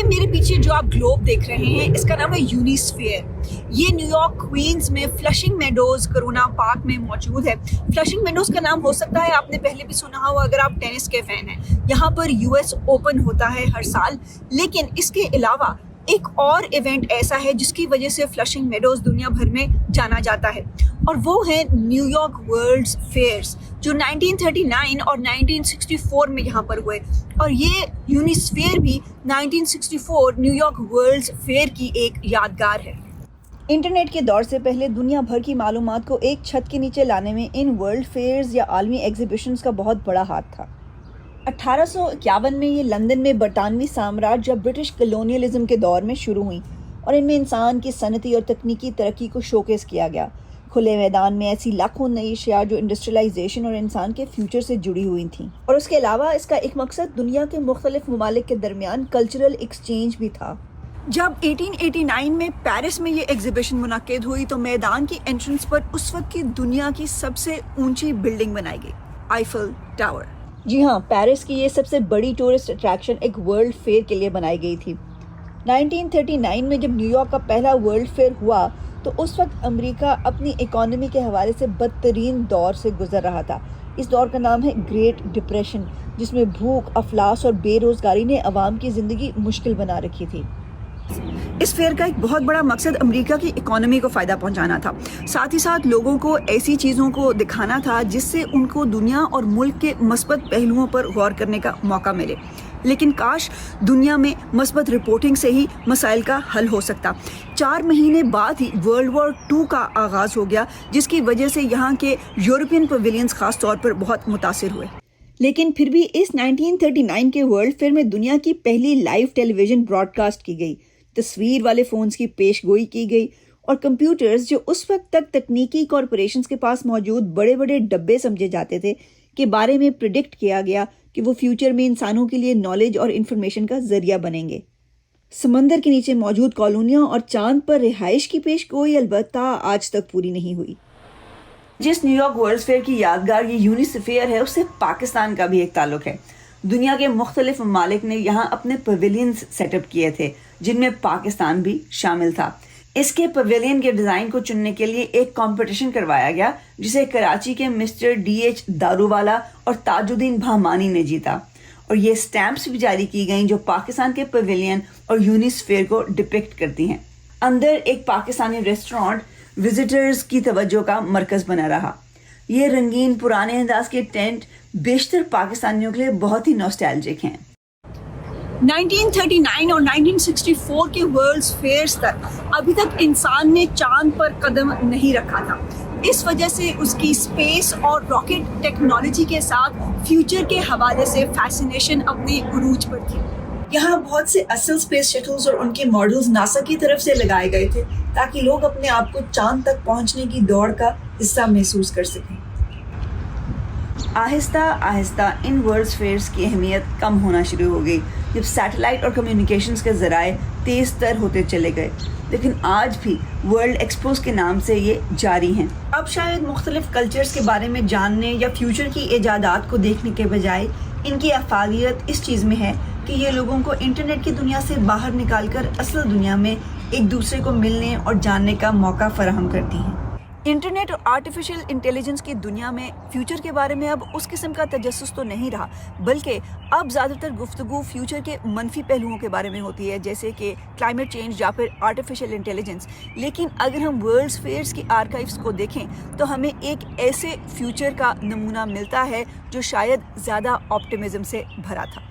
یہ میرے پیچھے جو آپ گلوب دیکھ رہے ہیں اس کا نام ہے یونیسفیئر. یہ نیو یارک کوئنز میں فلشنگ میڈوز کرونا پارک میں موجود ہے. فلشنگ میڈوز کا نام ہو سکتا ہے آپ نے پہلے بھی سنا ہوا اگر آپ ٹینس کے فین ہیں. یہاں پر US اوپن ہوتا ہے ہر سال, لیکن اس کے علاوہ ایک اور ایونٹ ایسا ہے جس کی وجہ سے فلشنگ میڈوز دنیا بھر میں جانا جاتا ہے, اور وہ ہے نیو یارک ورلڈ فیئرز جو 1939 اور 1964 میں یہاں پر ہوئے. اور یہ یونیسفیئر بھی 1964 نیو یارک ورلڈ فیئر کی ایک یادگار ہے. انٹرنیٹ کے دور سے پہلے دنیا بھر کی معلومات کو ایک چھت کے نیچے لانے میں ان ورلڈ فیئرز یا عالمی ایگزیبیشنز کا بہت بڑا ہاتھ تھا. 1851 میں یہ لندن میں برطانوی سامراج یا برٹش کلونیلزم کے دور میں شروع ہوئیں, اور ان میں انسان کی صنعتی اور تکنیکی ترقی کو شوکیس کیا گیا. کھلے میدان میں ایسی لاکھوں نئی اشیاء جو انڈسٹریلائزیشن اور انسان کے فیوچر سے جڑی ہوئی تھیں, اور اس کے علاوہ اس کا ایک مقصد دنیا کے مختلف ممالک کے درمیان کلچرل ایکسچینج بھی تھا. جب 1889 میں پیرس میں یہ ایگزیبیشن منعقد ہوئی تو میدان کی انٹرنس پر اس وقت کی دنیا کی سب سے اونچی بلڈنگ بنائی گئی, آئیفل ٹاور. جی ہاں, پیرس کی یہ سب سے بڑی ٹورسٹ اٹریکشن ایک ورلڈ فیئر کے لیے بنائی گئی تھی. 1939 میں جب نیو یارک کا پہلا ورلڈ فیئر ہوا تو اس وقت امریکہ اپنی اکانومی کے حوالے سے بدترین دور سے گزر رہا تھا. اس دور کا نام ہے گریٹ ڈپریشن, جس میں بھوک, افلاس اور بے روزگاری نے عوام کی زندگی مشکل بنا رکھی تھی. اس فیئر کا ایک بہت بڑا مقصد امریکہ کی اکانومی کو فائدہ پہنچانا تھا, ساتھ ہی ساتھ لوگوں کو ایسی چیزوں کو دکھانا تھا جس سے ان کو دنیا اور ملک کے مثبت پہلوؤں پر غور کرنے کا موقع ملے. لیکن کاش دنیا میں مثبت رپورٹنگ سے ہی مسائل کا حل ہو سکتا. 4 مہینے بعد ہی ورلڈ وار 2 کا آغاز ہو گیا, جس کی وجہ سے یہاں کے یورپین پویلینز خاص طور پر بہت متاثر ہوئے. لیکن پھر بھی اس 1939 کے ورلڈ فیئر میں دنیا کی پہلی لائیو ٹیلی ویژن براڈ کاسٹ کی گئی, تصویر والے فونز کی پیش گوئی کی گئی, اور کمپیوٹرز جو اس وقت تک تکنیکی کارپوریشنز کے پاس موجود بڑے بڑے ڈبے سمجھے جاتے تھے کے بارے میں پریڈکٹ کیا گیا کہ وہ فیوچر میں انسانوں کے لیے نالج اور انفارمیشن کا ذریعہ بنیں گے. سمندر کے نیچے موجود کالونیاں اور چاند پر رہائش کی پیش گوئی البتہ آج تک پوری نہیں ہوئی. جس نیو یارک ورلڈ فیئر کی یادگار یہ یونیسفیئر ہے, اس سے پاکستان کا بھی ایک تعلق ہے. دنیا کے مختلف ممالک نے یہاں اپنے پویلینز سیٹ اپ کیے تھے, جن میں پاکستان بھی شامل تھا. اس کے پویلین کے ڈیزائن کو چننے کے لیے ایک کمپٹیشن کروایا گیا, جسے کراچی کے مسٹر DH دارووالا اور تاج الدین بھامانی نے جیتا, اور یہ سٹیمپس بھی جاری کی گئیں جو پاکستان کے پویلین اور یونیسفیئر کو ڈپکٹ کرتی ہیں. اندر ایک پاکستانی ریسٹورانٹ وزٹرز کی توجہ کا مرکز بنا رہا. یہ رنگین پرانے انداز کے ٹینٹ بیشتر پاکستانیوں کے لیے بہت ہی نوسٹیلجک ہیں. 1939 اور 1964 کے ورلڈ فیئرز تک ابھی تک انسان نے چاند پر قدم نہیں رکھا تھا. اس وجہ سے اس کی اسپیس اور راکٹ ٹیکنالوجی کے ساتھ فیوچر کے حوالے سے فیسینیشن اپنے عروج پر تھی. یہاں بہت سے اصل اسپیس شٹلز اور ان کے ماڈلز ناسا کی طرف سے لگائے گئے تھے تاکہ لوگ اپنے آپ کو چاند تک پہنچنے کی دوڑ کا حصہ محسوس کر سکیں. آہستہ آہستہ ان ورلڈ فیئرز کی اہمیت کم ہونا شروع ہو گئی جب سیٹلائٹ اور کمیونیکیشنز کے ذرائع تیز تر ہوتے چلے گئے, لیکن آج بھی ورلڈ ایکسپوز کے نام سے یہ جاری ہیں. اب شاید مختلف کلچرز کے بارے میں جاننے یا فیوچر کی ایجادات کو دیکھنے کے بجائے ان کی افادیت اس چیز میں ہے کہ یہ لوگوں کو انٹرنیٹ کی دنیا سے باہر نکال کر اصل دنیا میں ایک دوسرے کو ملنے اور جاننے کا موقع فراہم کرتی ہیں. انٹرنیٹ اور آرٹیفیشل انٹیلیجنس کی دنیا میں فیوچر کے بارے میں اب اس قسم کا تجسس تو نہیں رہا, بلکہ اب زیادہ تر گفتگو فیوچر کے منفی پہلوؤں کے بارے میں ہوتی ہے, جیسے کہ کلائمیٹ چینج یا پھر آرٹیفیشل انٹیلیجنس. لیکن اگر ہم ورلڈ فیئرز کی آرکائیوز کو دیکھیں تو ہمیں ایک ایسے فیوچر کا نمونہ ملتا ہے جو شاید زیادہ آپٹیمزم سے بھرا تھا.